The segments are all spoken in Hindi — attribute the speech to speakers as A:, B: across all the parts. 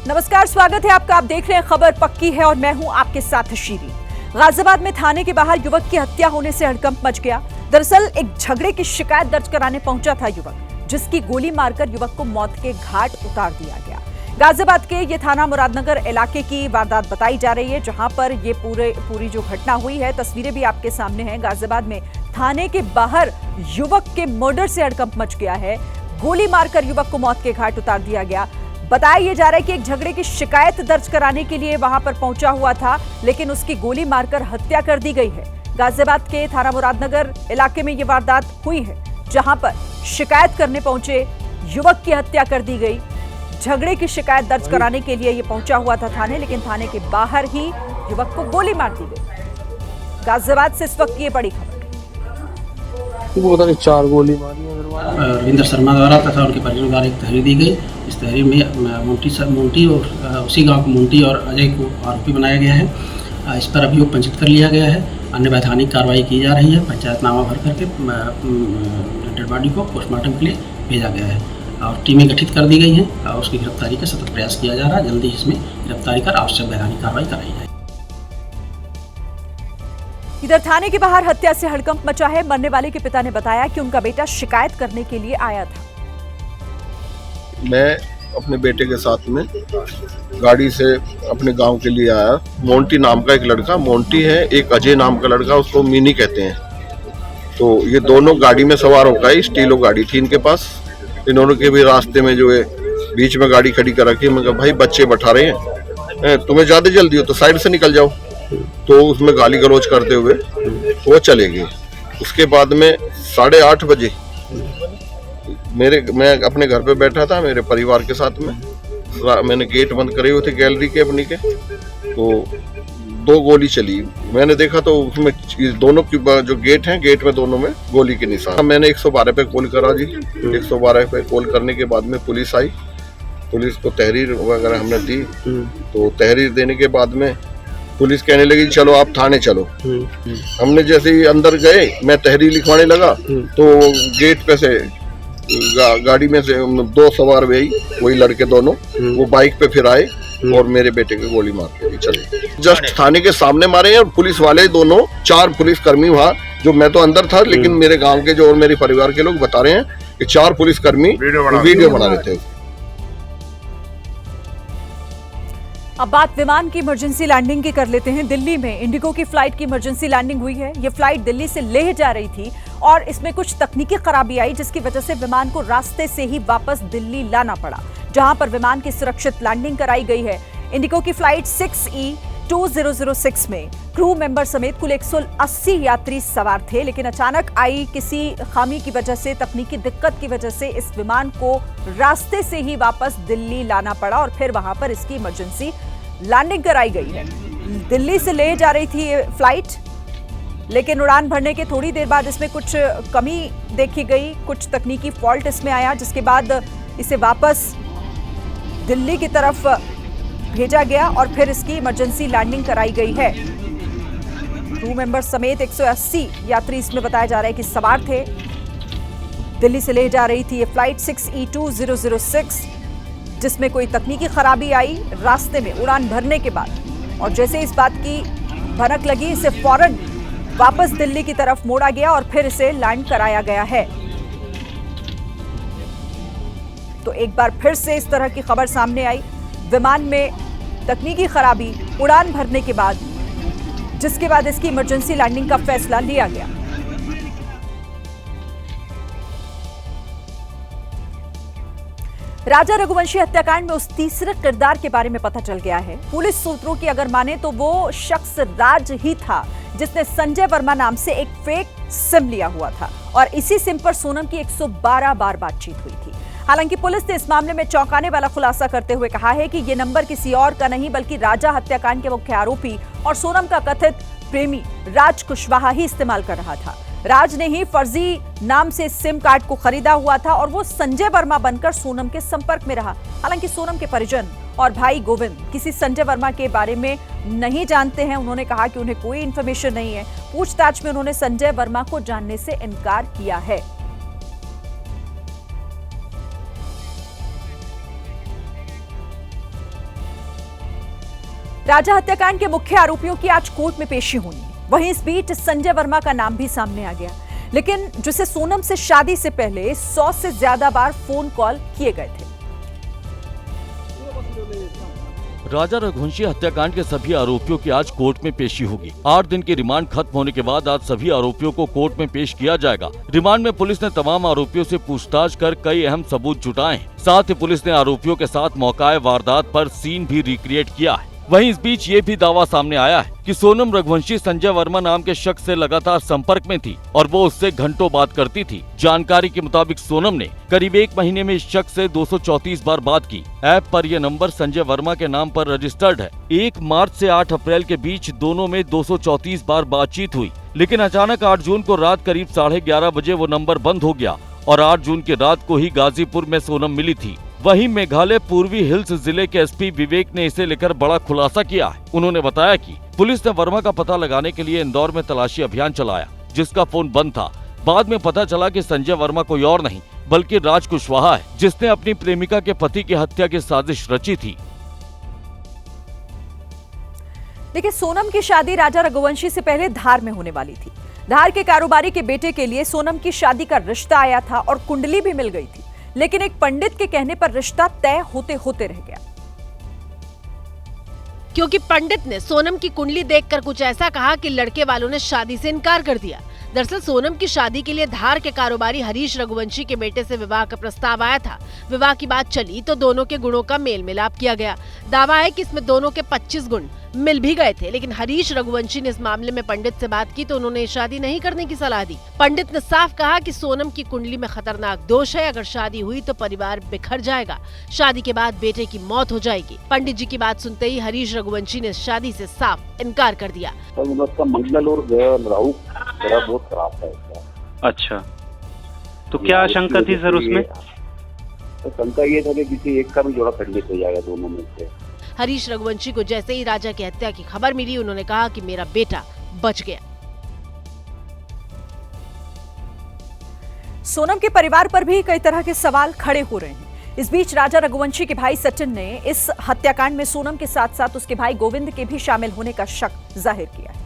A: नमस्कार, स्वागत है आपका। आप देख रहे हैं खबर पक्की है और मैं हूं आपके साथ शीरी। गाजियाबाद में थाने के बाहर युवक की हत्या होने से हड़कंप मच गया। दरअसल एक झगड़े की शिकायत दर्ज कराने पहुंचा था युवक, जिसकी गोली मारकर युवक को मौत के घाट उतार दिया गया। गाजियाबाद के ये थाना मुरादनगर इलाके की वारदात बताई जा रही है, जहां पर ये पूरी जो घटना हुई है, तस्वीरें भी आपके सामने हैं। गाजियाबाद में थाने के बाहर युवक के मर्डर से हड़कंप मच गया है। गोली मारकर युवक को मौत के घाट उतार दिया गया। बताया यह जा रहा है कि एक झगड़े की शिकायत दर्ज कराने के लिए वहां पर पहुंचा हुआ था, लेकिन उसकी गोली मारकर हत्या कर दी गई है। गाजियाबाद के थाना मुरादनगर इलाके में यह वारदात हुई है, जहां पर शिकायत करने पहुंचे युवक की हत्या कर दी गई। झगड़े की शिकायत दर्ज कराने के लिए यह पहुंचा हुआ था थाने, लेकिन थाने के बाहर ही युवक को गोली मार दी गई। गाजियाबाद से इस वक्त ये बड़ी खबर।
B: वो 4 गोली मारी
C: रविंद्र शर्मा द्वारा तथा उनके परिजनों द्वारा एक तहरीर दी गई। इस तहरीर में मोंटी और उसी गांव को मोंटी और अजय को आरोपी बनाया गया है। इस पर अभियोग पंजीकृत कर लिया गया है। अन्य वैधानिक कार्रवाई की जा रही है। पंचायतनामा भर करके डेड बॉडी को पोस्टमार्टम के लिए भेजा गया है और टीमें गठित कर दी गई हैं और उसकी गिरफ्तारी का सतत प्रयास किया जा रहा है। जल्दी इसमें गिरफ्तारी कर आवश्यक वैधानिक कार्रवाई कराई जाए।
A: इधर थाने के बाहर हत्या से हड़कंप मचा है। मरने वाले के पिता ने बताया कि उनका बेटा शिकायत करने के लिए आया था।
D: मैं अपने बेटे के साथ में गाड़ी से अपने गांव के लिए आया। मोंटी नाम का एक लड़का, मोंटी है, एक अजय नाम का लड़का, उसको मिनी कहते हैं। तो ये दोनों गाड़ी में सवार होकर आई। स्टीलो गाड़ी थी इनके पास। इन्होंने के भी रास्ते में जो है बीच में गाड़ी खड़ी कर रखी। मैं कहा भाई बच्चे बैठा रहे हैं, तुम्हें ज्यादा जल्दी हो तो साइड से निकल जाओ। तो उसमें गाली गलौज करते हुए वो चले गए। उसके बाद में 8:30 बजे मैं अपने घर पे बैठा था मेरे परिवार के साथ में। मैंने गेट बंद करे हुए थे गैलरी के अपनी के। तो 2 गोली चली। मैंने देखा तो उसमें दोनों की जो गेट हैं, गेट में दोनों में गोली के निशान। मैंने 112 पे कॉल करा जी। 112 पे कॉल करने के बाद में पुलिस आई। पुलिस को तहरीर वगैरह हमने दी। तो तहरीर देने के बाद में पुलिस कहने लगी चलो आप थाने चलो। हमने जैसे ही अंदर गए, मैं तहरीर लिखवाने लगा तो गेट पे से गाड़ी में से 2 सवार वही लड़के दोनों, वो बाइक पे फिर आए और मेरे बेटे को गोली मार के चले। जस्ट थाने के सामने मारे हैं और पुलिस वाले दोनों 4 पुलिस कर्मी वहाँ, जो मैं तो अंदर था लेकिन मेरे गांव के जो और मेरे परिवार के लोग बता रहे हैं कि 4 पुलिस कर्मी वीडियो बना रहे थे।
A: अब बात विमान की इमरजेंसी लैंडिंग की कर लेते हैं। दिल्ली में इंडिगो की फ्लाइट की इमरजेंसी लैंडिंग हुई है। ये फ्लाइट दिल्ली से लेह जा रही थी और इसमें कुछ तकनीकी खराबी आई, जिसकी वजह से विमान को रास्ते से ही वापस दिल्ली लाना पड़ा, जहां पर विमान की सुरक्षित लैंडिंग कराई गई है। इंडिगो की फ्लाइट 6E2006 में क्रू मेंबर समेत कुल 180 यात्री सवार थे, लेकिन अचानक आई किसी खामी की वजह से, तकनीकी दिक्कत की वजह से इस विमान को रास्ते से ही वापस दिल्ली लाना पड़ा और फिर वहां पर इसकी इमरजेंसी लैंडिंग कराई गई है। दिल्ली से ले जा रही थी ये फ्लाइट, लेकिन उड़ान भरने के थोड़ी देर बाद इसमें कुछ कमी देखी गई, कुछ तकनीकी फॉल्ट इसमें आया, जिसके बाद इसे वापस दिल्ली की तरफ भेजा गया और फिर इसकी इमरजेंसी लैंडिंग कराई गई है। क्रू मेंबर समेत 180 यात्री इसमें बताया जा रहा है कि सवार थे। दिल्ली से ले जा रही थी ये फ्लाइट 6E2006, जिसमें कोई तकनीकी खराबी आई रास्ते में उड़ान भरने के बाद, और जैसे इस बात की भनक लगी, इसे फौरन वापस दिल्ली की तरफ मोड़ा गया और फिर इसे लैंड कराया गया है। तो एक बार फिर से इस तरह की खबर सामने आई, विमान में तकनीकी खराबी उड़ान भरने के बाद, जिसके बाद इसकी इमरजेंसी लैंडिंग का फैसला लिया गया। राजा रघुवंशी हत्याकांड में उस तीसरे किरदार के बारे में पता चल गया है। पुलिस सूत्रों की अगर माने तो वो शख्स राज ही था, जिसने संजय वर्मा नाम से एक फेक सिम लिया हुआ था और इसी सिम पर सोनम की 112 बार बातचीत हुई थी। हालांकि पुलिस ने इस मामले में चौंकाने वाला खुलासा करते हुए कहा है कि यह नंबर किसी और का नहीं, बल्कि राजा हत्याकांड के मुख्य आरोपी और सोनम का कथित प्रेमी राज कुशवाहा ही इस्तेमाल कर रहा था। राज ने ही फर्जी नाम से सिम कार्ड को खरीदा हुआ था और वो संजय वर्मा बनकर सोनम के संपर्क में रहा। हालांकि सोनम के परिजन और भाई गोविंद किसी संजय वर्मा के बारे में नहीं जानते हैं। उन्होंने कहा कि उन्हें कोई इन्फॉर्मेशन नहीं है। पूछताछ में उन्होंने संजय वर्मा को जानने से इनकार किया है। राजा हत्याकांड के मुख्य आरोपियों की आज कोर्ट में पेशी होनी है। वहीं इस बीच संजय वर्मा का नाम भी सामने आ गया, लेकिन जिसे सोनम से शादी से पहले 100 से ज्यादा बार फोन कॉल किए गए थे।
E: राजा रघुवंशी हत्याकांड के सभी आरोपियों की आज कोर्ट में पेशी होगी। 8 दिन की रिमांड खत्म होने के बाद आज सभी आरोपियों को कोर्ट में पेश किया जाएगा। रिमांड में पुलिस ने तमाम आरोपियों से पूछताछ कर कई अहम सबूत जुटाए हैं। साथ ही पुलिस ने आरोपियों के साथ मौका वारदात पर सीन भी रिक्रिएट किया है। वहीं इस बीच ये भी दावा सामने आया है कि सोनम रघुवंशी संजय वर्मा नाम के शख्स से लगातार संपर्क में थी और वो उससे घंटों बात करती थी। जानकारी के मुताबिक सोनम ने करीब 1 महीने में इस शख्स से 234 बार बात की। ऐप पर यह नंबर संजय वर्मा के नाम पर रजिस्टर्ड है। 1 मार्च से 8 अप्रैल के बीच दोनों में 234 बार बातचीत हुई, लेकिन अचानक 8 जून को रात करीब 11:30 बजे वो नंबर बंद हो गया और 8 जून की रात को ही गाजीपुर में सोनम मिली थी। वहीं मेघालय पूर्वी हिल्स जिले के एसपी विवेक ने इसे लेकर बड़ा खुलासा किया है। उन्होंने बताया कि पुलिस ने वर्मा का पता लगाने के लिए इंदौर में तलाशी अभियान चलाया, जिसका फोन बंद था। बाद में पता चला कि संजय वर्मा कोई और नहीं बल्कि राज कुशवाहा है, जिसने अपनी प्रेमिका के पति की हत्या की साजिश रची थी।
A: देखिए, सोनम की शादी राजा रघुवंशी से पहले धार में होने वाली थी। धार के कारोबारी के बेटे के लिए सोनम की शादी का रिश्ता आया था और कुंडली भी मिल गई थी, लेकिन एक पंडित के कहने पर रिश्ता तय होते होते रह गया,
F: क्योंकि पंडित ने सोनम की कुंडली देखकर कुछ ऐसा कहा कि लड़के वालों ने शादी से इनकार कर दिया। दरअसल सोनम की शादी के लिए धार के कारोबारी हरीश रघुवंशी के बेटे से विवाह का प्रस्ताव आया था। विवाह की बात चली तो दोनों के गुणों का मेल मिलाप किया गया। दावा है कि इसमें दोनों के 25 गुण मिल भी गए थे, लेकिन हरीश रघुवंशी ने इस मामले में पंडित से बात की तो उन्होंने शादी नहीं करने की सलाह दी। पंडित ने साफ कहा कि सोनम की कुंडली में खतरनाक दोष है, अगर शादी हुई तो परिवार बिखर जाएगा, शादी के बाद बेटे की मौत हो जाएगी। पंडित जी की बात सुनते ही हरीश रघुवंशी ने शादी से साफ इनकार कर दिया।
G: उसका मंगल और राहु जरा बहुत खराब है इसका।
H: अच्छा, तो क्या आशंका थी सर उसमें?
G: तो शंका ये था कि किसी एक का भी जोड़ा खंडित हो जाएगा दोनों में से।
F: हरीश रघुवंशी को जैसे ही राजा की हत्या की खबर मिली, उन्होंने कहा कि मेरा बेटा बच गया।
A: सोनम के परिवार पर भी कई तरह के सवाल खड़े हो रहे हैं। इस बीच राजा रघुवंशी के भाई सचिन ने इस हत्याकांड में सोनम के साथ साथ उसके भाई गोविंद के भी शामिल होने का शक जाहिर किया है।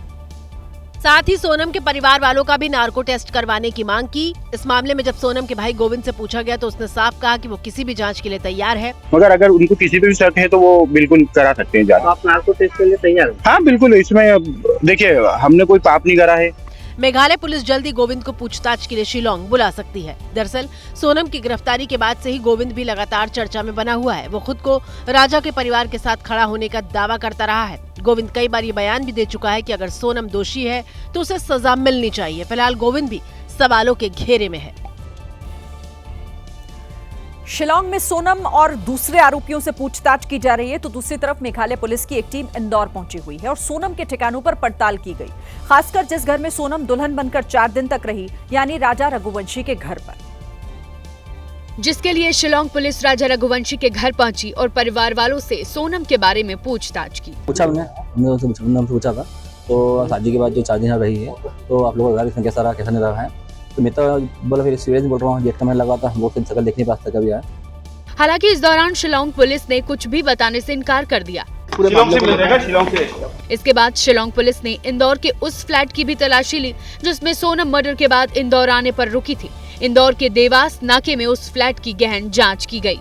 F: साथ ही सोनम के परिवार वालों का भी नार्को टेस्ट करवाने की मांग की। इस मामले में जब सोनम के भाई गोविंद से पूछा गया तो उसने साफ कहा कि वो किसी भी जांच के लिए तैयार है।
G: मगर अगर उनको किसी पे भी शक है तो वो बिल्कुल करा सकते हैं जांच।
H: आप नार्को टेस्ट के लिए तैयार हैं?
G: हाँ बिल्कुल, इसमें देखिए हमने कोई पाप नहीं करा है।
F: मेघालय पुलिस जल्दी गोविंद को पूछताछ के लिए शिलोंग बुला सकती है। दरअसल सोनम की गिरफ्तारी के बाद से ही गोविंद भी लगातार चर्चा में बना हुआ है। वो खुद को राजा के परिवार के साथ खड़ा होने का दावा करता रहा है। गोविंद कई बार ये बयान भी दे चुका है कि अगर सोनम दोषी है तो उसे सजा मिलनी चाहिए। फिलहाल गोविंद भी सवालों के घेरे में है।
A: शिलोंग में सोनम और दूसरे आरोपियों से पूछताछ की जा रही है, तो दूसरी तरफ मेघालय पुलिस की एक टीम इंदौर पहुंची हुई है और सोनम के ठिकानों पर पड़ताल की गई, खासकर जिस घर में सोनम दुल्हन बनकर 4 दिन तक रही, यानी राजा रघुवंशी के घर पर,
I: जिसके लिए शिलोंग पुलिस राजा रघुवंशी के घर पहुंची और परिवार वालों से सोनम के बारे में पूछताछ की।
B: हमने उनसे पूछा था तो शादी के बाद जो 4 दिन रही है तो आप लोगों का घर इसमें कैसा रहा, कैसा नहीं रहा है। तो मैं तो बोला फिर सीरियस बोल रहा हूँ, गेट का मैंने लगा था, वो फिर शकल देखने पास तक कभी आया।
I: हालांकि इस दौरान शिलोंग पुलिस ने कुछ भी बताने से इनकार कर दिया।
G: शिलोंग से मिलेगा, शिलोंग से।
I: इसके बाद शिलोंग पुलिस ने इंदौर के उस फ्लैट की भी तलाशी ली जिसमें सोनम मर्डर के बाद इंदौर आने पर रुकी थी। इंदौर के देवास नाके में उस फ्लैट की गहन जांच की गई।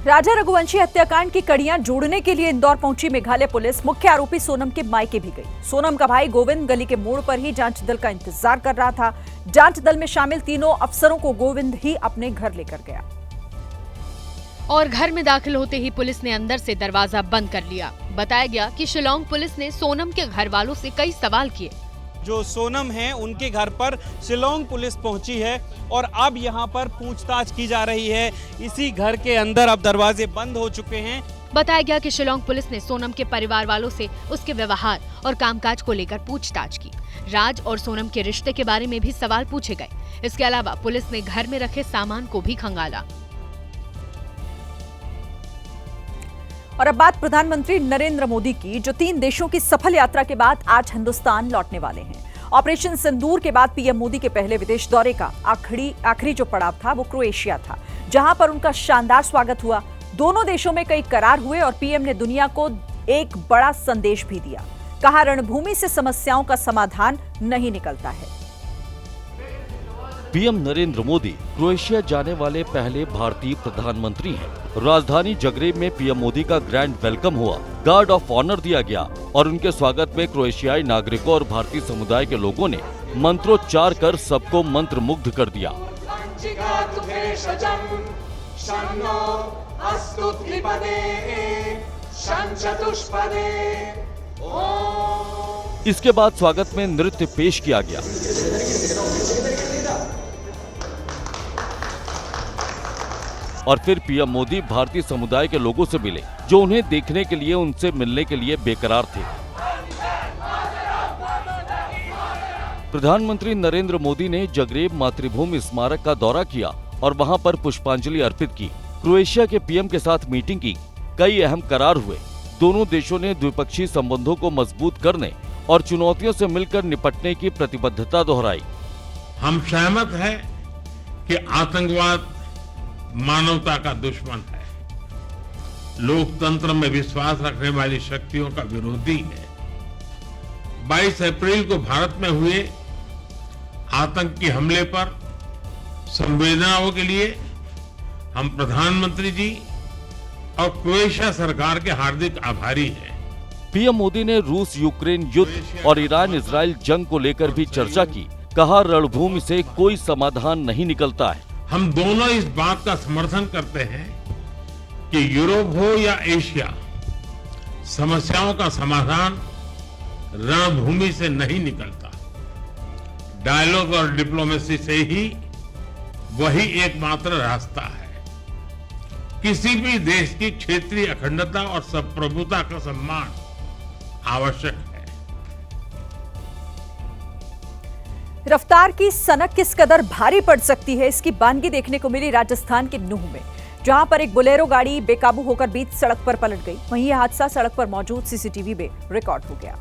A: राजा रघुवंशी हत्याकांड की कड़ियां जोड़ने के लिए इंदौर पहुंची मेघालय पुलिस मुख्य आरोपी सोनम के मायके भी गई। सोनम का भाई गोविंद गली के मोड़ पर ही जांच दल का इंतजार कर रहा था। जांच दल में शामिल तीनों अफसरों को गोविंद ही अपने घर लेकर गया
I: और घर में दाखिल होते ही पुलिस ने अंदर से दरवाजा बंद कर लिया। बताया गया कि शिलोंग पुलिस ने सोनम के घर वालों से कई सवाल किए।
J: जो सोनम है उनके घर पर शिलोंग पुलिस पहुंची है और अब यहां पर पूछताछ की जा रही है। इसी घर के अंदर अब दरवाजे बंद हो चुके हैं।
I: बताया गया कि शिलोंग पुलिस ने सोनम के परिवार वालों से उसके व्यवहार और कामकाज को लेकर पूछताछ की। राज और सोनम के रिश्ते के बारे में भी सवाल पूछे गए। इसके अलावा पुलिस ने घर में रखे सामान को भी खंगाला।
A: और अब बात प्रधानमंत्री नरेंद्र मोदी की, जो 3 देशों की सफल यात्रा के बाद आज हिंदुस्तान लौटने वाले हैं। ऑपरेशन सिंदूर के बाद पीएम मोदी के पहले विदेश दौरे का आखिरी जो पड़ाव था वो क्रोएशिया था, जहां पर उनका शानदार स्वागत हुआ। दोनों देशों में कई करार हुए और पीएम ने दुनिया को एक बड़ा संदेश भी दिया। कहा, रणभूमि से समस्याओं का समाधान नहीं निकलता है।
E: पीएम नरेंद्र मोदी क्रोएशिया जाने वाले पहले भारतीय प्रधानमंत्री हैं। राजधानी जगरेब में पीएम मोदी का ग्रैंड वेलकम हुआ, गार्ड ऑफ ऑनर दिया गया और उनके स्वागत में क्रोएशियाई नागरिकों और भारतीय समुदाय के लोगों ने मंत्रोच्चार कर सबको मंत्रमुग्ध कर दिया। इसके बाद स्वागत में नृत्य पेश किया गया। और फिर पीएम मोदी भारतीय समुदाय के लोगों से मिले, जो उन्हें देखने के लिए, उनसे मिलने के लिए बेकरार थे। प्रधानमंत्री नरेंद्र मोदी ने जगरेब मातृभूमि स्मारक का दौरा किया और वहां पर पुष्पांजलि अर्पित की। क्रोएशिया के पीएम के साथ मीटिंग की, कई अहम करार हुए। दोनों देशों ने द्विपक्षीय संबंधों को मजबूत करने और चुनौतियों से मिलकर निपटने की प्रतिबद्धता दोहराई।
K: हम सहमत हैं कि आतंकवाद मानवता का दुश्मन है, लोकतंत्र में विश्वास रखने वाली शक्तियों का विरोधी है। 22 अप्रैल को भारत में हुए आतंकी हमले पर संवेदनाओं के लिए हम प्रधानमंत्री जी और क्रोएशिया सरकार के हार्दिक आभारी हैं।
E: पीएम मोदी ने रूस यूक्रेन युद्ध और ईरान इजराइल जंग को लेकर भी चर्चा की। कहा, रणभूमि से कोई समाधान नहीं निकलता है।
K: हम दोनों इस बात का समर्थन करते हैं कि यूरोप हो या एशिया, समस्याओं का समाधान रणभूमि से नहीं निकलता। डायलॉग और डिप्लोमेसी से ही वही एकमात्र रास्ता है। किसी भी देश की क्षेत्रीय अखंडता और संप्रभुता का सम्मान आवश्यक है।
A: रफ्तार की सनक किस कदर भारी पड़ सकती है, इसकी बानगी देखने को मिली राजस्थान के नूह में, जहां पर एक बोलेरो गाड़ी बेकाबू होकर बीच सड़क पर पलट गई। वहीं यह हादसा सड़क पर मौजूद सीसीटीवी में रिकॉर्ड हो गया।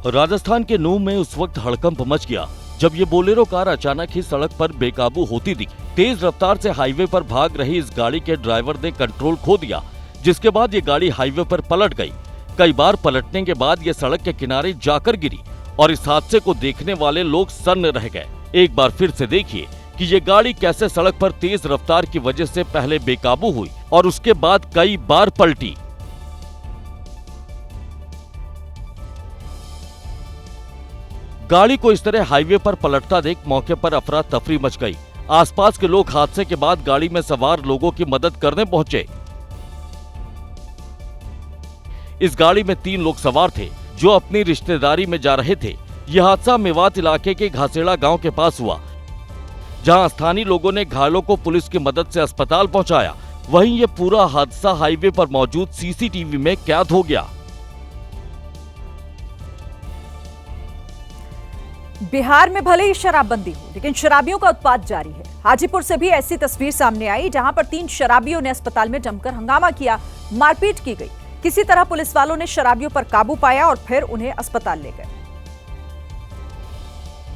E: राजस्थान के नूह में उस वक्त हड़कंप मच गया जब ये बोलेरो कार अचानक ही सड़क पर बेकाबू होती दिखी। तेज रफ्तार से हाईवे पर भाग रही इस गाड़ी के ड्राइवर ने कंट्रोल खो दिया, जिसके बाद ये गाड़ी हाईवे पर पलट गई। कई बार पलटने के बाद ये सड़क के किनारे जाकर गिरी और इस हादसे को देखने वाले लोग सन्न रह गए। एक बार फिर से देखिए कि ये गाड़ी कैसे सड़क पर तेज रफ्तार की वजह से पहले बेकाबू हुई और उसके बाद कई बार पलटी। गाड़ी को इस तरह हाईवे पर पलटता देख मौके पर अफरा तफरी मच गई। आसपास के लोग हादसे के बाद गाड़ी में सवार लोगों की मदद करने पहुंचे। इस गाड़ी में 3 लोग सवार थे जो अपनी रिश्तेदारी में जा रहे थे। यह हादसा मेवात इलाके के घासेड़ा गांव के पास हुआ, जहां स्थानीय लोगों ने घायलों को पुलिस की मदद से अस्पताल पहुंचाया। वहीं यह पूरा हादसा हाईवे पर मौजूद सीसीटीवी में कैद हो गया।
A: बिहार में भले ही शराबबंदी हो, लेकिन शराबियों का उत्पात जारी है। हाजीपुर से भी ऐसी तस्वीर सामने आई, जहां पर 3 शराबियों ने अस्पताल में जमकर हंगामा किया, मारपीट की गई। किसी तरह पुलिस वालों ने शराबियों पर काबू पाया और फिर उन्हें अस्पताल ले गए।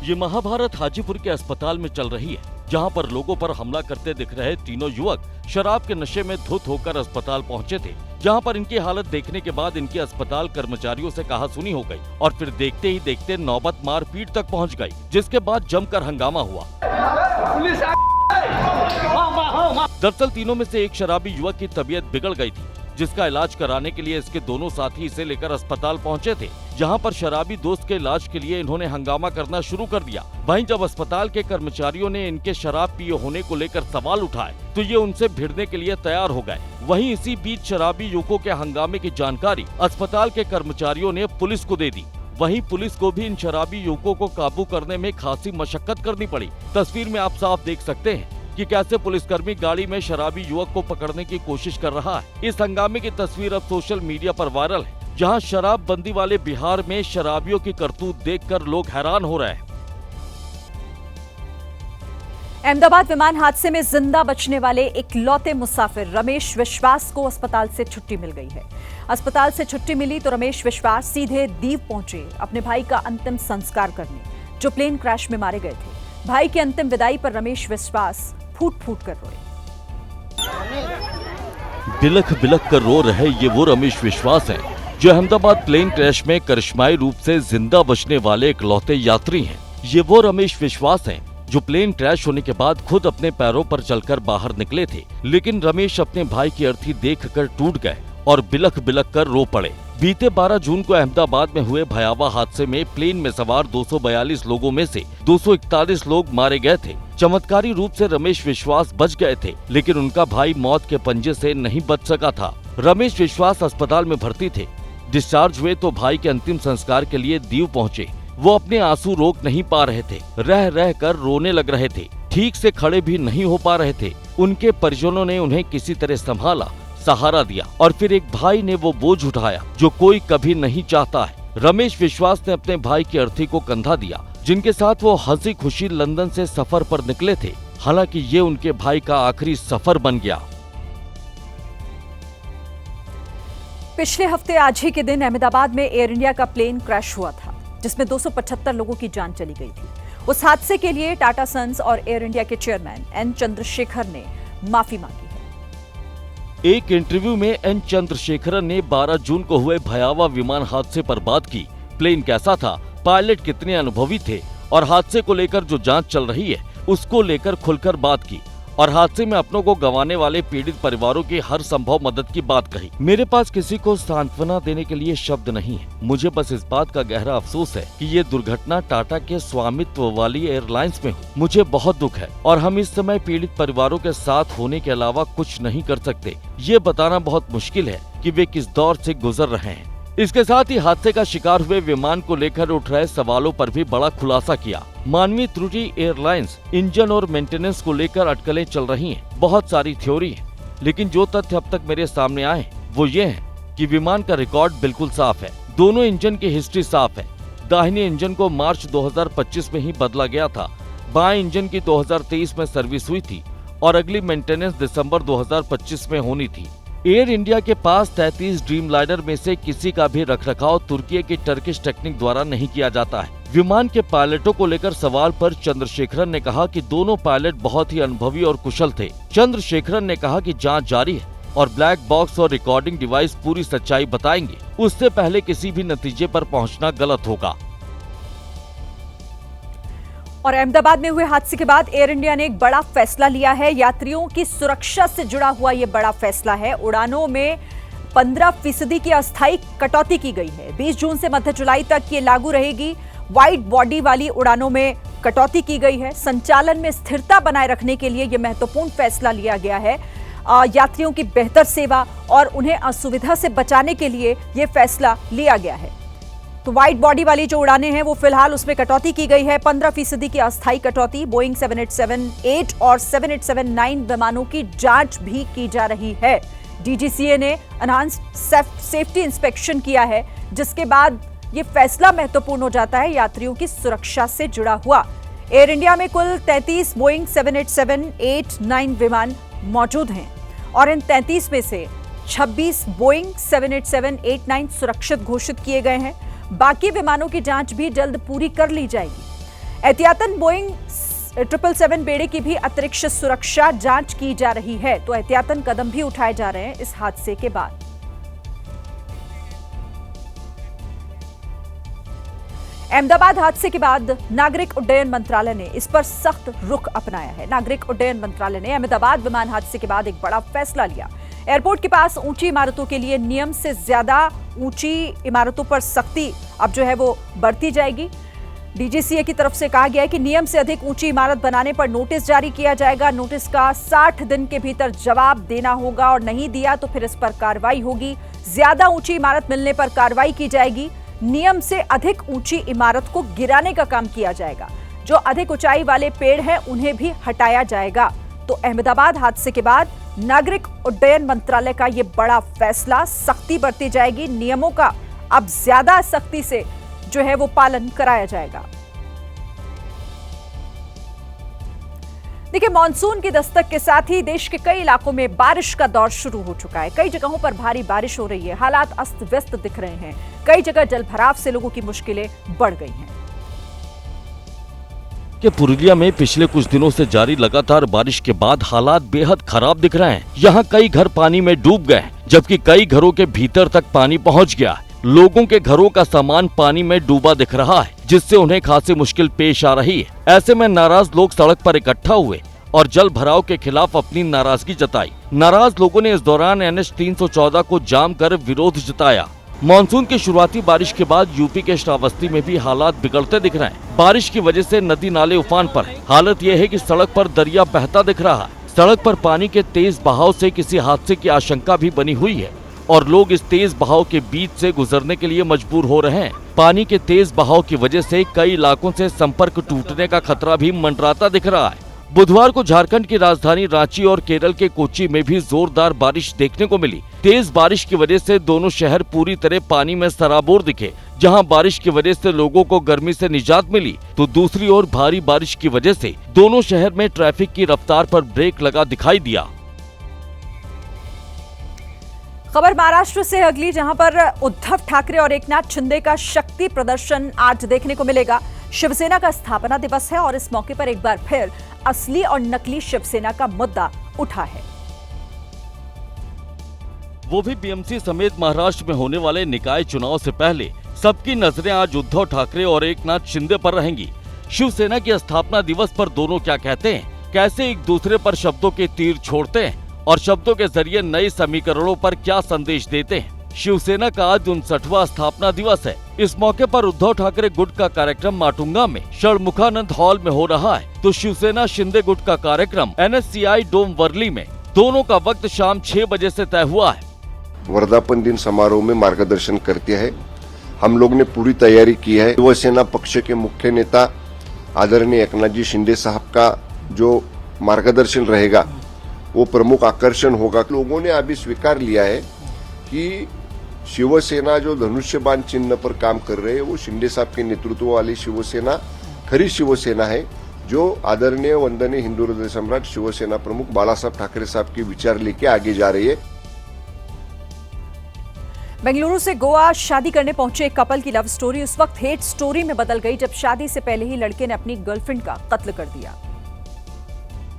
E: ये महाभारत हाजीपुर के अस्पताल में चल रही है, जहां पर लोगों पर हमला करते दिख रहे तीनों युवक शराब के नशे में धुत होकर अस्पताल पहुंचे थे, जहां पर इनकी हालत देखने के बाद इनकी अस्पताल कर्मचारियों से कहासुनी हो गई और फिर देखते ही देखते नौबत मारपीट तक पहुंच गई, जिसके बाद जमकर हंगामा हुआ। दरअसल तीनों में से एक शराबी युवक की तबीयत बिगड़ गई थी, जिसका इलाज कराने के लिए इसके दोनों साथी इसे लेकर अस्पताल पहुंचे थे, जहां पर शराबी दोस्त के इलाज के लिए इन्होंने हंगामा करना शुरू कर दिया। वहीं जब अस्पताल के कर्मचारियों ने इनके शराब पिए होने को लेकर सवाल उठाए तो ये उनसे भिड़ने के लिए तैयार हो गए। वहीं इसी बीच शराबी युवकों के हंगामे की जानकारी अस्पताल के कर्मचारियों ने पुलिस को दे दी। वहीं पुलिस को भी इन शराबी युवकों को काबू करने में खासी मशक्कत करनी पड़ी। तस्वीर में आप साफ देख सकते हैं कि कैसे पुलिसकर्मी गाड़ी में शराबी युवक को पकड़ने की कोशिश कर रहा है। इस हंगामे की तस्वीर अब सोशल मीडिया पर वायरल है, जहां शराबबंदी वाले बिहार में शराबियों की करतूत देखकर लोग हैरान हो रहे हैं।
A: अहमदाबाद विमान हादसे में जिंदा बचने वाले इकलौते मुसाफिर रमेश विश्वास को अस्पताल से छुट्टी मिल गई है। अस्पताल से छुट्टी मिली तो रमेश विश्वास सीधे दीव पहुंचे अपने भाई का अंतिम संस्कार करने, जो प्लेन क्रैश में मारे गए थे। भाई की अंतिम विदाई पर रमेश विश्वास फूट फूट कर रोए।
E: बिलख बिलख कर रो रहे ये वो रमेश विश्वास हैं जो अहमदाबाद प्लेन क्रैश में करिश्माई रूप से जिंदा बचने वाले इकलौते यात्री हैं। ये वो रमेश विश्वास हैं जो प्लेन क्रैश होने के बाद खुद अपने पैरों पर चलकर बाहर निकले थे, लेकिन रमेश अपने भाई की अर्थी देखकर टूट गए और बिलख बिलख कर रो पड़े। बीते 12 जून को अहमदाबाद में हुए भयावह हादसे में प्लेन में सवार 242 लोगों में से 241 लोग मारे गए थे। चमत्कारी रूप से रमेश विश्वास बच गए थे, लेकिन उनका भाई मौत के पंजे से नहीं बच सका था। रमेश विश्वास अस्पताल में भर्ती थे। डिस्चार्ज हुए तो भाई के अंतिम संस्कार के लिए दीव पहुँचे। वो अपने आंसू रोक नहीं पा रहे थे, रह रह कर रोने लग रहे थे, ठीक से खड़े भी नहीं हो पा रहे थे। उनके परिजनों ने उन्हें किसी तरह संभाला, सहारा दिया और फिर एक भाई ने वो बोझ उठाया जो कोई कभी नहीं चाहता है। रमेश विश्वास ने अपने भाई की अर्थी को कंधा दिया, जिनके साथ वो हंसी खुशी लंदन से सफर पर निकले थे। हालांकि ये उनके भाई का आखिरी सफर बन गया।
A: पिछले हफ्ते आज ही के दिन अहमदाबाद में एयर इंडिया का प्लेन क्रैश हुआ था, जिसमें 275 लोगों की जान चली गई थी। उस हादसे के लिए टाटा सन्स और एयर इंडिया के चेयरमैन एन चंद्रशेखर ने माफी मांगी है।
E: एक इंटरव्यू में एन चंद्रशेखरन ने 12 जून को हुए भयावह विमान हादसे पर बात की। प्लेन कैसा था, पायलट कितने अनुभवी थे और हादसे को लेकर जो जांच चल रही है उसको लेकर खुलकर बात की और हादसे में अपनों को गंवाने वाले पीड़ित परिवारों की हर संभव मदद की बात कही। मेरे पास किसी को सांत्वना देने के लिए शब्द नहीं है। मुझे बस इस बात का गहरा अफसोस है कि ये दुर्घटना टाटा के स्वामित्व वाली एयरलाइंस में हुई। मुझे बहुत दुख है और हम इस समय पीड़ित परिवारों के साथ होने के अलावा कुछ नहीं कर सकते। ये बताना बहुत मुश्किल है कि वे किस दौर से गुजर रहे हैं। इसके साथ ही हादसे का शिकार हुए विमान को लेकर उठ रहे सवालों पर भी बड़ा खुलासा किया। मानवीय त्रुटि एयरलाइंस, इंजन और मेंटेनेंस को लेकर अटकलें चल रही हैं। बहुत सारी थ्योरी है, लेकिन जो तथ्य अब तक मेरे सामने आए वो ये है कि विमान का रिकॉर्ड बिल्कुल साफ है। दोनों इंजन की हिस्ट्री साफ है। दाहिने इंजन को मार्च 2025 में ही बदला गया था। बाएं इंजन की 2023 में सर्विस हुई थी और अगली मेंटेनेंस दिसंबर 2025 में होनी थी। एयर इंडिया के पास 33 ड्रीमलाइनर में से किसी का भी रखरखाव तुर्की की टर्किश टेक्निक द्वारा नहीं किया जाता है। विमान के पायलटों को लेकर सवाल पर चंद्रशेखरन ने कहा कि दोनों पायलट बहुत ही अनुभवी और कुशल थे। चंद्रशेखरन ने कहा कि जांच जारी है और ब्लैक बॉक्स और रिकॉर्डिंग डिवाइस पूरी सच्चाई बताएंगे। उससे पहले किसी भी नतीजे पर पहुंचना गलत होगा।
A: और अहमदाबाद में हुए हादसे के बाद एयर इंडिया ने एक बड़ा फैसला लिया है। यात्रियों की सुरक्षा से जुड़ा हुआ ये बड़ा फैसला है। उड़ानों में 15% की अस्थायी कटौती की गई है। 20 जून से मध्य जुलाई तक ये लागू रहेगी। वाइड बॉडी वाली उड़ानों में कटौती की गई है। संचालन में स्थिरता बनाए रखने के लिए यह महत्वपूर्ण फैसला लिया गया है। यात्रियों की बेहतर सेवा और उन्हें असुविधा से बचाने के लिए यह फैसला लिया गया है। तो वाइड बॉडी वाली जो उड़ानें हैं वो फिलहाल उसमें कटौती की गई है। 15% की अस्थायी कटौती। बोइंग 787-8 और 787-9 विमानों की जांच भी की जा रही है। डीजीसीए ने एनहांस्ड सेफ्टी इंस्पेक्शन किया है, जिसके बाद ये फैसला महत्वपूर्ण हो जाता है यात्रियों की सुरक्षा से जुड़ा हुआ। एयर इंडिया में कुल 33 बोइंग 787-8-9 विमान मौजूद हैं और इन 33 में से 26 बोइंग 787-8-9 सुरक्षित घोषित किए गए हैं। बाकी विमानों की जांच भी जल्द पूरी कर ली जाएगी। एहतियातन बोइंग 777 बेड़े की भी अतिरिक्त सुरक्षा जांच की जा रही है। तो एहतियातन कदम भी उठाए जा रहे हैं इस हादसे के बाद। अहमदाबाद हादसे के बाद नागरिक उड्डयन मंत्रालय ने इस पर सख्त रुख अपनाया है। नागरिक उड्डयन मंत्रालय ने अहमदाबाद विमान हादसे के बाद एक बड़ा फैसला लिया। एयरपोर्ट के पास ऊंची इमारतों के लिए नियम से ज्यादा ऊंची इमारतों पर सख्ती अब जो है वो बढ़ती जाएगी। डीजीसीए की तरफ से कहा गया है कि नियम से अधिक ऊंची इमारत बनाने पर नोटिस जारी किया जाएगा। नोटिस का 60 दिन के भीतर जवाब देना होगा और नहीं दिया तो फिर इस पर कार्रवाई होगी। ज्यादा ऊंची इमारत मिलने पर कार्रवाई की जाएगी। नियम से अधिक ऊंची इमारत को गिराने का काम किया जाएगा। जो अधिक ऊंचाई वाले पेड़ हैं उन्हें भी हटाया जाएगा। तो अहमदाबाद हादसे के बाद नागरिक उड्डयन मंत्रालय का यह बड़ा फैसला, सख्ती बरती जाएगी। नियमों का अब ज्यादा सख्ती से जो है वो पालन कराया जाएगा। देखिए, मॉनसून की दस्तक के साथ ही देश के कई इलाकों में बारिश का दौर शुरू हो चुका है। कई जगहों पर भारी बारिश हो रही है। हालात अस्त व्यस्त दिख रहे हैं। कई जगह जलभराव से लोगों की मुश्किलें बढ़ गई हैं।
E: कि पुरुलिया में पिछले कुछ दिनों से जारी लगातार बारिश के बाद हालात बेहद खराब दिख रहे हैं। यहाँ कई घर पानी में डूब गए, जबकि कई घरों के भीतर तक पानी पहुँच गया। लोगों के घरों का सामान पानी में डूबा दिख रहा है, जिससे उन्हें खासी मुश्किल पेश आ रही है। ऐसे में नाराज लोग सड़क पर इकट्ठा हुए और जल भराव के खिलाफ अपनी नाराजगी जताई। नाराज लोगों ने इस दौरान NH 314 को जाम कर विरोध जताया। मानसून की शुरुआती बारिश के बाद यूपी के श्रावस्ती में भी हालात बिगड़ते दिख रहे हैं। बारिश की वजह से नदी नाले उफान पर हैं। हालत यह है कि सड़क पर दरिया बहता दिख रहा है। सड़क पर पानी के तेज बहाव से किसी हादसे की आशंका भी बनी हुई है और लोग इस तेज बहाव के बीच से गुजरने के लिए मजबूर हो रहे हैं। पानी के तेज बहाव की वजह से कई इलाकों से संपर्क टूटने का खतरा भी मंडराता दिख रहा है। बुधवार को झारखंड की राजधानी रांची और केरल के कोच्चि में भी जोरदार बारिश देखने को मिली। तेज बारिश की वजह से दोनों शहर पूरी तरह पानी में सराबोर दिखे। जहां बारिश की वजह से लोगों को गर्मी से निजात मिली, तो दूसरी ओर भारी बारिश की वजह से दोनों शहर में ट्रैफिक की रफ्तार पर ब्रेक लगा दिखाई दिया।
A: खबर महाराष्ट्र से अगली, जहां पर उद्धव ठाकरे और एकनाथ शिंदे का शक्ति प्रदर्शन आज देखने को मिलेगा। शिवसेना का स्थापना दिवस है और इस मौके पर एक बार फिर असली और नकली शिवसेना का मुद्दा उठा है,
E: वो भी बीएमसी समेत महाराष्ट्र में होने वाले निकाय चुनाव से पहले। सबकी नजरें आज उद्धव ठाकरे और एकनाथ शिंदे पर रहेंगी। शिवसेना की स्थापना दिवस पर दोनों क्या कहते हैं, कैसे एक दूसरे पर शब्दों के तीर छोड़ते हैं और शब्दों के जरिए नए समीकरणों पर क्या संदेश देते हैं। शिवसेना का आज 59वां स्थापना दिवस है। इस मौके पर उद्धव ठाकरे गुट का कार्यक्रम माटुंगा में षणमुखानंद हॉल में हो रहा है, तो शिवसेना शिंदे गुट का कार्यक्रम NSCI डोम वर्ली में। दोनों का वक्त शाम 6 बजे से तय हुआ है।
L: वर्धापन दिन समारोह में मार्गदर्शन करते हैं। हम लोग ने पूरी तैयारी की है। शिवसेना पक्ष के मुख्य नेता आदरणीय एकनाथ जी शिंदे साहब का जो मार्गदर्शन रहेगा वो प्रमुख आकर्षण होगा। लोगों ने अभी स्वीकार लिया है कि शिवसेना जो धनुष्यबाण चिन्ह पर काम कर रहे हैं वो शिंदे साहब के नेतृत्व वाली शिवसेना खरी शिवसेना है, जो आदरणीय वंदनीय हिंदू हृदय सम्राट शिवसेना प्रमुख बाला साहब ठाकरे साहब के विचार लेके आगे जा रही है।
A: बेंगलुरु से गोवा शादी करने पहुंचे एक कपल की लव स्टोरी उस वक्त हेट स्टोरी में बदल गई जब शादी से पहले ही लड़के ने अपनी गर्लफ्रेंड का कत्ल कर दिया।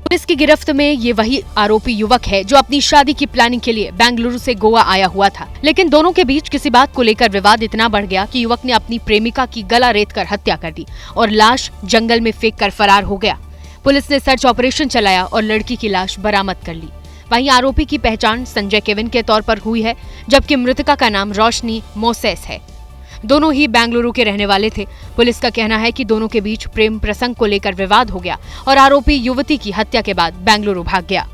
I: पुलिस की गिरफ्त में ये वही आरोपी युवक है जो अपनी शादी की प्लानिंग के लिए बेंगलुरु से गोवा आया हुआ था, लेकिन दोनों के बीच किसी बात को लेकर विवाद इतना बढ़ गया कि युवक ने अपनी प्रेमिका की गला रेतकर हत्या कर दी और लाश जंगल में फेंककर फरार हो गया। पुलिस ने सर्च ऑपरेशन चलाया और लड़की की लाश बरामद कर ली। वहीं आरोपी की पहचान संजय केविन के तौर पर हुई है, जबकि मृतका का नाम रोशनी मोसेस है। दोनों ही बेंगलुरु के रहने वाले थे। पुलिस का कहना है कि दोनों के बीच प्रेम प्रसंग को लेकर विवाद हो गया और आरोपी युवती की हत्या के बाद बेंगलुरु भाग गया।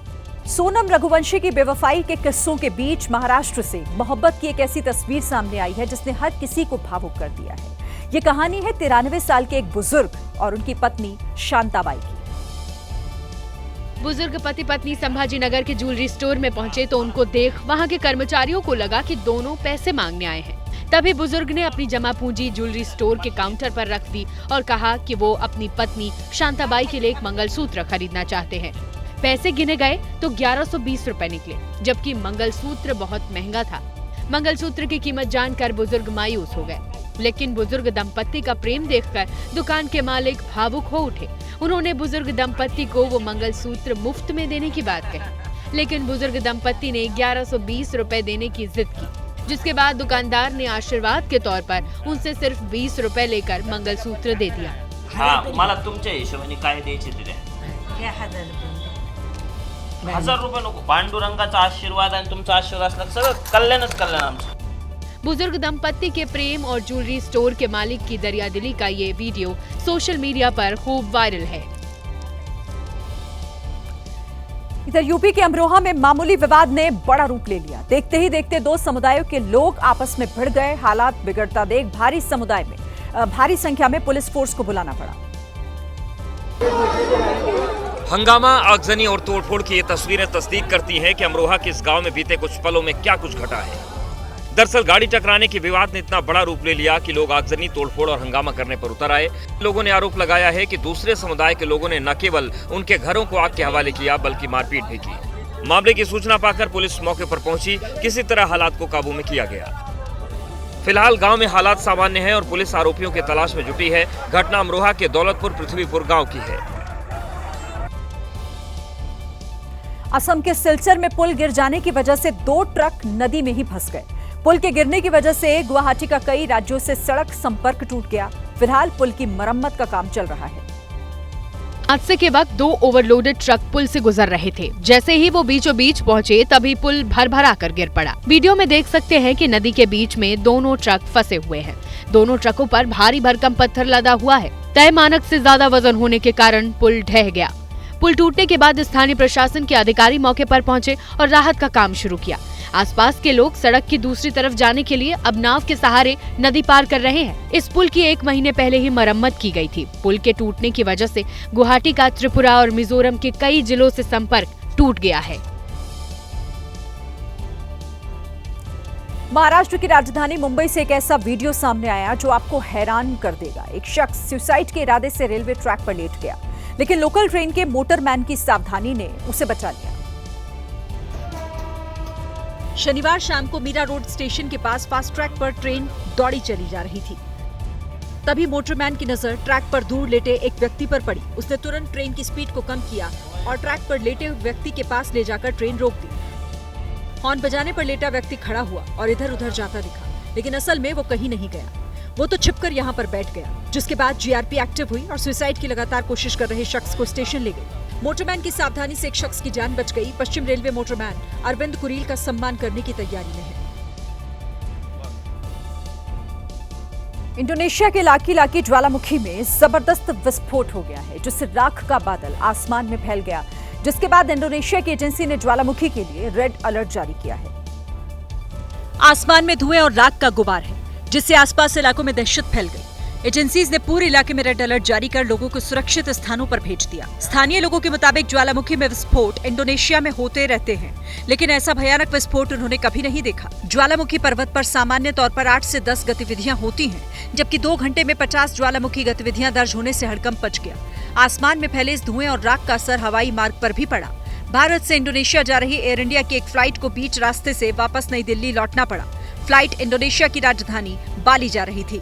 A: सोनम रघुवंशी की बेवफाई के किस्सों के बीच महाराष्ट्र से मोहब्बत की एक ऐसी तस्वीर सामने आई है जिसने हर किसी को भावुक कर दिया है। ये कहानी है 93 साल के एक बुजुर्ग और उनकी पत्नी शांताबाई की।
I: बुजुर्ग पति पत्नी संभाजी नगर के ज्वेलरी स्टोर में पहुंचे तो उनको देख वहां के कर्मचारियों को लगा कि दोनों पैसे मांगने आए हैं। तभी बुजुर्ग ने अपनी जमा पूंजी ज्वेलरी स्टोर के काउंटर पर रख दी और कहा कि वो अपनी पत्नी शांताबाई के लिए एक मंगलसूत्र खरीदना चाहते हैं। पैसे गिने गए तो 1120 रुपए निकले, जबकि मंगलसूत्र बहुत महंगा था। मंगलसूत्र की कीमत जानकर बुजुर्ग मायूस हो गए, लेकिन बुजुर्ग दंपत्ति का प्रेम देखकर दुकान के मालिक भावुक हो उठे। उन्होंने बुजुर्ग दंपत्ति को वो मंगलसूत्र मुफ्त में देने की बात कही, लेकिन बुजुर्ग दंपत्ति ने 1120 रुपए देने की जिद की, जिसके बाद दुकानदार ने आशीर्वाद के तौर पर उनसे सिर्फ 20 रुपए लेकर मंगलसूत्र दे दिया।
M: हाँ, मला तुमच्या हिशोबाने काय द्यायचे तुला? 1000 रुपये नको, पांडुरंगाचा आशीर्वाद आणि तुमचा आशीर्वाद असला सगळं कल्याणच कल्याण आमचं।
I: बुजुर्ग दंपत्ति के प्रेम और ज्वेलरी स्टोर के मालिक की दरियादिली का ये वीडियो सोशल मीडिया पर खूब वायरल है।
A: इधर यूपी के अमरोहा में मामूली विवाद ने बड़ा रूप ले लिया। देखते ही देखते दो समुदायों के लोग आपस में भिड़ गए। हालात बिगड़ता देख भारी संख्या में पुलिस फोर्स को बुलाना पड़ा।
N: हंगामा, आगजनी और तोड़फोड़ की ये तस्वीरें तस्दीक करती हैं कि अमरोहा के इस गांव में बीते कुछ पलों में क्या कुछ घटा है। दरअसल गाड़ी टकराने के विवाद ने इतना बड़ा रूप ले लिया कि लोग आगजनी, तोड़फोड़ और हंगामा करने पर उतर आए। लोगों ने आरोप लगाया है कि दूसरे समुदाय के लोगों ने न केवल उनके घरों को आग के हवाले किया बल्कि मारपीट भी की। मामले की सूचना पाकर पुलिस मौके पर पहुंची, किसी तरह हालात को काबू में किया गया। फिलहाल गांव में हालात सामान्य हैं और पुलिस आरोपियों की तलाश में जुटी है। घटना अमरोहा के दौलतपुर पृथ्वीपुर गांव की है।
A: असम के सिलचर में पुल गिर जाने की वजह से 2 ट्रक नदी में ही फंस गए। पुल के गिरने की वजह से गुवाहाटी का कई राज्यों से सड़क संपर्क टूट गया। फिलहाल पुल की मरम्मत का काम चल रहा है।
I: हादसे के वक्त 2 ओवरलोडेड ट्रक पुल से गुजर रहे थे। जैसे ही वो बीचों बीच पहुंचे तभी पुल भर कर गिर पड़ा। वीडियो में देख सकते हैं कि नदी के बीच में दोनों ट्रक फंसे हुए हैं। दोनों ट्रकों पर भारी भरकम पत्थर लदा हुआ है। तय मानक से ज्यादा वजन होने के कारण पुल ढह गया। पुल टूटने के बाद स्थानीय प्रशासन के अधिकारी मौके पर पहुंचे और राहत का काम शुरू किया। आसपास के लोग सड़क की दूसरी तरफ जाने के लिए अब नाव के सहारे नदी पार कर रहे हैं। इस पुल की 1 महीने पहले ही मरम्मत की गई थी। पुल के टूटने की वजह से गुवाहाटी का त्रिपुरा और मिजोरम के कई जिलों से संपर्क टूट गया है।
A: महाराष्ट्र की राजधानी मुंबई से एक ऐसा वीडियो सामने आया जो आपको हैरान कर देगा। एक शख्स सुसाइड के इरादे से रेलवे ट्रैक पर लेट गया, लेकिन लोकल ट्रेन के मोटरमैन की सावधानी ने उसे बचा लिया। शनिवार शाम को मीरा रोड स्टेशन के पास फास्ट ट्रैक पर ट्रेन दौड़ी चली जा रही थी। तभी मोटरमैन की नजर ट्रैक पर दूर लेटे एक व्यक्ति पर पड़ी। उसने तुरंत ट्रेन की स्पीड को कम किया और ट्रैक पर लेटे व्यक्ति के पास ले जाकर ट्रेन रोक दी। हॉर्न बजाने पर लेटा व्यक्ति खड़ा हुआ और इधर उधर जाता दिखा, लेकिन असल में वो कहीं नहीं गया। वो तो छिपकर यहाँ पर बैठ गया, जिसके बाद जीआरपी एक्टिव हुई और सुसाइड की लगातार कोशिश कर रहे शख्स को स्टेशन ले गई। मोटरमैन की सावधानी से एक शख्स की जान बच गई। पश्चिम रेलवे मोटरमैन अरविंद कुरील का सम्मान करने की तैयारी में है। इंडोनेशिया के लाकी ज्वालामुखी में जबरदस्त विस्फोट हो गया है, जिससे राख का बादल आसमान में फैल गया, जिसके बाद इंडोनेशिया की एजेंसी ने ज्वालामुखी के लिए रेड अलर्ट जारी किया है। आसमान में धुएं और राख का गुबार है, जिससे आसपास इलाकों में दहशत फैल गई। एजेंसीज ने पूरे इलाके में रेड अलर्ट जारी कर लोगों को सुरक्षित स्थानों पर भेज दिया। स्थानीय लोगों के मुताबिक ज्वालामुखी में विस्फोट इंडोनेशिया में होते रहते हैं, लेकिन ऐसा भयानक विस्फोट उन्होंने कभी नहीं देखा। ज्वालामुखी पर्वत पर सामान्य तौर पर 8 से 10 गतिविधियां होती हैं, जबकि 2 घंटे में 50 ज्वालामुखी गतिविधियां दर्ज होने से हड़कंप मच गया। आसमान में फैले इस धुएं और राख का असर हवाई मार्ग पर भी पड़ा। भारत से इंडोनेशिया जा रही एयर इंडिया की एक फ्लाइट को बीच रास्ते से वापस नई दिल्ली लौटना पड़ा। फ्लाइट इंडोनेशिया की राजधानी बाली जा रही थी।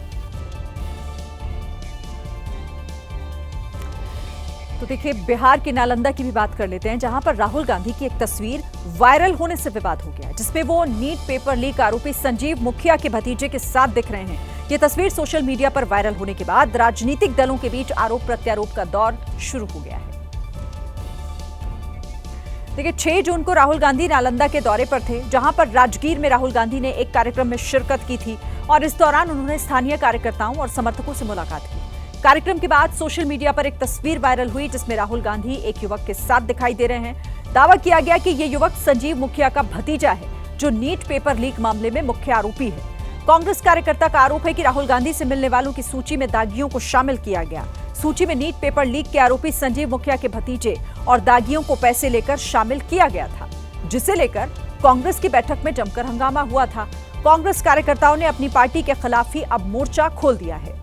A: तो देखिए, बिहार के नालंदा की भी बात कर लेते हैं, जहां पर राहुल गांधी की एक तस्वीर वायरल होने से विवाद हो गया, जिसमें वो नीट पेपर लीक आरोपी संजीव मुखिया के भतीजे के साथ दिख रहे हैं। ये तस्वीर सोशल मीडिया पर वायरल होने के बाद राजनीतिक दलों के बीच आरोप प्रत्यारोप का दौर शुरू हो गया है। देखिए, 6 जून को राहुल गांधी नालंदा के दौरे पर थे, जहां पर राजगीर में राहुल गांधी ने एक कार्यक्रम में शिरकत की थी और इस दौरान उन्होंने स्थानीय कार्यकर्ताओं और समर्थकों से मुलाकात की। कार्यक्रम के बाद सोशल मीडिया पर एक तस्वीर वायरल हुई, जिसमें राहुल गांधी एक युवक के साथ दिखाई दे रहे हैं। दावा किया गया कि ये युवक संजीव मुखिया का भतीजा है, जो नीट पेपर लीक मामले में मुख्य आरोपी है। कांग्रेस कार्यकर्ता का आरोप है कि राहुल गांधी से मिलने वालों की सूची में दागियों को शामिल किया गया। सूची में नीट पेपर लीक के आरोपी संजीव मुखिया के भतीजे और दागियों को पैसे लेकर शामिल किया गया था, जिसे लेकर कांग्रेस की बैठक में जमकर हंगामा हुआ था। कांग्रेस कार्यकर्ताओं ने अपनी पार्टी के खिलाफ ही अब मोर्चा खोल दिया है।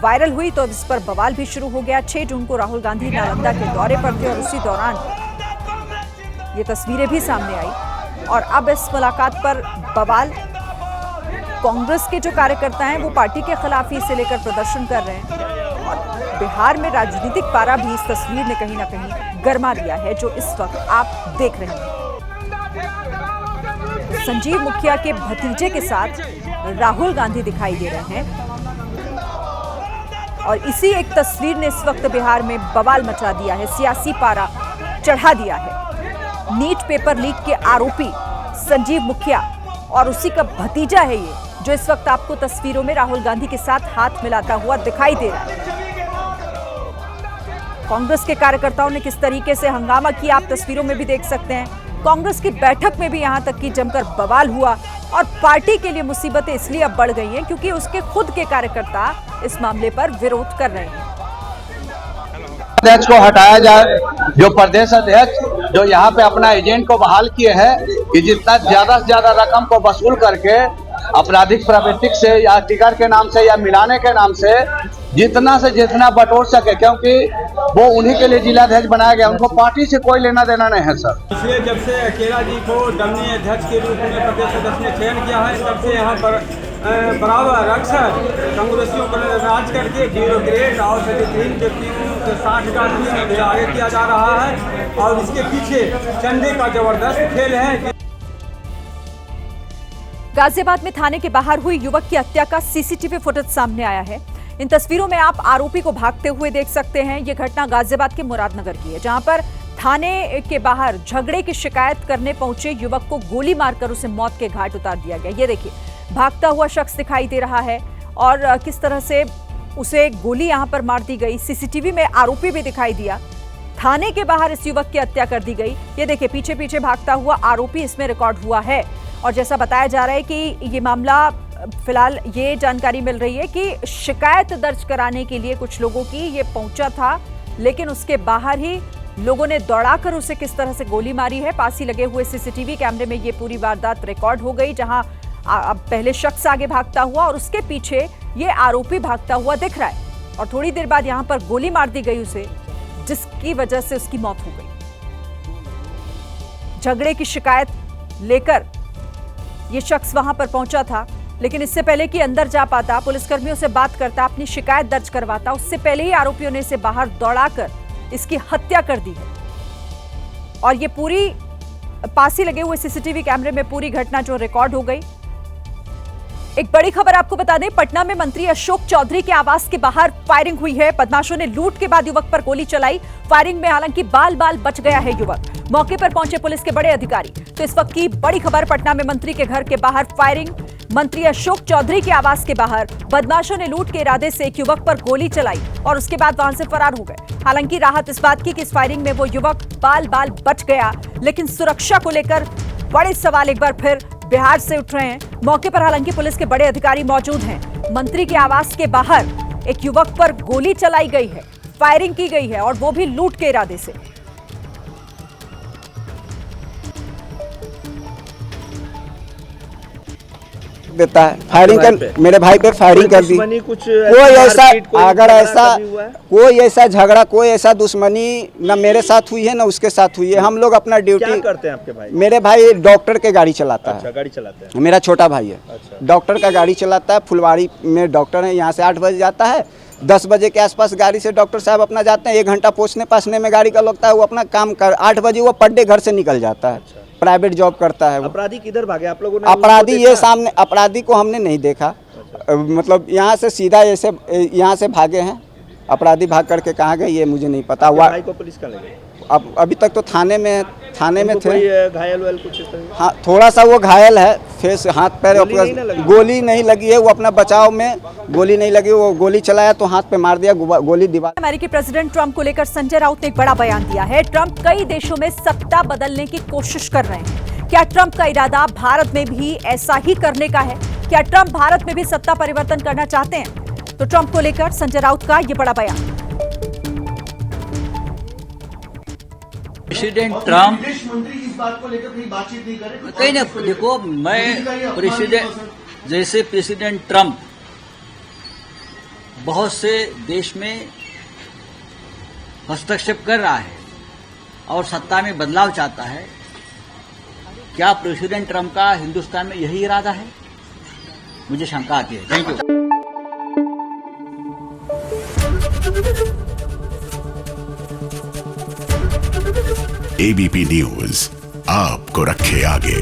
A: वायरल हुई तो इस पर बवाल भी शुरू हो गया। 6 जून को राहुल गांधी नालंदा के दौरे पर थे और उसी दौरान ये तस्वीरें भी सामने आई और अब इस मुलाकात पर बवाल। कांग्रेस के जो कार्यकर्ता हैं वो पार्टी के खिलाफ ही इसे लेकर प्रदर्शन कर रहे हैं और बिहार में राजनीतिक पारा भी इस तस्वीर ने कहीं ना कहीं गरमा दिया है, जो इस वक्त आप देख रहे हैं। संजीव मुखिया के भतीजे के साथ राहुल गांधी दिखाई दे रहे हैं और इसी एक तस्वीर ने इस वक्त बिहार में बवाल मचा दिया है, सियासी पारा चढ़ा दिया है। नीट पेपर लीक के आरोपी संजीव मुखिया और उसी का भतीजा है ये, जो इस वक्त आपको तस्वीरों में राहुल गांधी के साथ हाथ मिलाता हुआ दिखाई दे रहा है। कांग्रेस के कार्यकर्ताओं ने किस तरीके से हंगामा किया आप तस्वीरों में भी देख सकते हैं। कांग्रेस की बैठक में भी यहां तक कि जमकर बवाल हुआ और पार्टी के लिए मुसीबतें इसलिए अब बढ़ गई हैं क्योंकि उसके खुद के कार्यकर्ता इस मामले पर विरोध कर रहे हैं।
O: अध्यक्ष को हटाया जाए, जो प्रदेश अध्यक्ष जो यहाँ पे अपना एजेंट को बहाल किए हैं कि जितना ज्यादा से ज्यादा रकम को वसूल करके आपराधिक प्रवृत्ति से या टिकट के नाम से या मिलाने के नाम से जितना से जितना बटोर सके, क्योंकि वो उन्हीं के लिए जिलाध्यक्ष बनाया गया, उनको पार्टी से कोई लेना देना नहीं है सर।
P: इसलिए जब से अकेला जी को दमनी अध्यक्ष के रूप में प्रदेश सदस्य ने चयन किया है, तब से यहाँ पर बराबर अक्सर कांग्रेसियों पर राज करके ब्यूरोक्रेट और सचिव व्यक्तियों के 60 का आगे किया जा रहा है और इसके पीछे चंदे का जबरदस्त खेल है।
A: गाजियाबाद में थाने के बाहर हुई युवक की हत्या का सीसीटीवी फुटेज सामने आया है। इन तस्वीरों में आप आरोपी को भागते हुए देख सकते हैं। ये घटना गाजियाबाद के मुरादनगर की है, जहां पर थाने के बाहर झगड़े की शिकायत करने पहुंचे युवक को गोली मारकर उसे मौत के घाट उतार दिया गया। ये देखिए, भागता हुआ शख्स दिखाई दे रहा है और किस तरह से उसे गोली यहां पर मार दी गई। सीसीटीवी में आरोपी भी दिखाई दिया। थाने के बाहर इस युवक की हत्या कर दी गई। ये देखिए, पीछे पीछे भागता हुआ आरोपी इसमें रिकॉर्ड हुआ है। और जैसा बताया जा रहा है कि ये मामला, फिलहाल ये जानकारी मिल रही है कि शिकायत दर्ज कराने के लिए कुछ लोगों की ये पहुंचा था, लेकिन उसके बाहर ही लोगों ने दौड़ाकर उसे किस तरह से गोली मारी है। पास ही लगे हुए सीसीटीवी कैमरे में ये पूरी वारदात रिकॉर्ड हो गई, जहां अब पहले शख्स आगे भागता हुआ और उसके पीछे ये आरोपी भागता हुआ दिख रहा है और थोड़ी देर बाद यहां पर गोली मार दी गई उसे, जिसकी वजह से उसकी मौत हो गई। झगड़े की शिकायत लेकर ये शख्स वहां पर पहुंचा था, लेकिन इससे पहले कि अंदर जा पाता, पुलिसकर्मियों से बात करता, अपनी शिकायत दर्ज करवाता, उससे पहले ही आरोपियों ने इसे बाहर दौड़ाकर इसकी हत्या कर दी है। और ये पूरी पास ही लगे हुए सीसीटीवी कैमरे में पूरी घटना जो रिकॉर्ड हो गई। एक बड़ी खबर आपको बता दें, पटना में मंत्री अशोक चौधरी के आवास के बाहर फायरिंग हुई है। बदमाशों ने लूट के बाद युवक पर गोली चलाई। फायरिंग में हालांकि बाल बाल बच गया है युवक। मौके पर पहुंचे पुलिस के बड़े अधिकारी। तो इस वक्त की बड़ी खबर, पटना में मंत्री के घर के बाहर फायरिंग। मंत्री अशोक चौधरी के आवास के बाहर बदमाशों ने लूट के इरादे से एक युवक पर गोली चलाई और उसके बाद वहां से फरार हो गए। हालांकि राहत इस बात की कि इस फायरिंग में वो युवक बाल बाल बच गया, लेकिन सुरक्षा को लेकर बड़े सवाल एक बार फिर बिहार से उठ रहे हैं। मौके पर हालांकि पुलिस के बड़े अधिकारी मौजूद हैं। मंत्री के आवास के बाहर एक युवक पर गोली चलाई गई है, फायरिंग की गई है और वो भी लूट के इरादे से।
Q: देता है फायरिंग कर, मेरे भाई पे फायरिंग कर दी। कोई ऐसा, अगर ऐसा कोई ऐसा झगड़ा, कोई ऐसा दुश्मनी न मेरे साथ हुई है न उसके साथ हुई है। हम लोग अपना ड्यूटी
R: क्या करते हैं। आपके भाई?
Q: मेरे भाई डॉक्टर के गाड़ी चलाता है।
R: अच्छा, गाड़ी चलाते हैं।
Q: मेरा छोटा भाई है। अच्छा। डॉक्टर का गाड़ी चलाता है। फुलवाड़ी में डॉक्टर है। यहाँ से 8 बजे जाता है, 10 बजे के आसपास गाड़ी से डॉक्टर साहब अपना जाते हैं। 1 घंटा पहुँचने में गाड़ी का लगता है। वो अपना काम कर 8 बजे वो पर डे घर से निकल जाता है। प्राइवेट जॉब करता है।
R: अपराधी किधर भागे आप लोगों ने?
Q: अपराधी ये सामने, अपराधी को हमने नहीं देखा। मतलब यहाँ से सीधा ऐसे यहाँ से भागे हैं। अपराधी भाग करके कहाँ गए ये मुझे नहीं पता।
R: भाई को पुलिस का लगे?
Q: अब अभी तक तो थाने में थे।
R: घायल वायल कुछ?
Q: हाँ, थोड़ा सा वो घायल है। फेस, हाथ पैर, गोली नहीं लगी है। वो अपना बचाव में गोली नहीं लगी, वो गोली चलाया तो हाथ पे मार दिया, गोली दीवार।
A: अमेरिकी प्रेसिडेंट ट्रंप को लेकर संजय राउत ने एक बड़ा बयान दिया है। ट्रंप कई देशों में सत्ता बदलने की कोशिश कर रहे हैं। क्या ट्रंप का इरादा भारत में भी ऐसा ही करने का है? क्या ट्रंप भारत में भी सत्ता परिवर्तन करना चाहते हैं? तो ट्रंप को लेकर संजय राउत का ये बड़ा बयान।
S: प्रेसिडेंट ट्रंप इस बात को लेकर कहीं बातचीत नहीं करे? कहीं नहीं। देखो, मैं प्रेसिडेंट, जैसे प्रेसिडेंट ट्रंप बहुत से देश में हस्तक्षेप कर रहा है और सत्ता में बदलाव चाहता है, क्या प्रेसिडेंट ट्रंप का हिंदुस्तान में यही इरादा है? मुझे शंका आती है। Thank you.
T: एबीपी न्यूज आपको रखे आगे।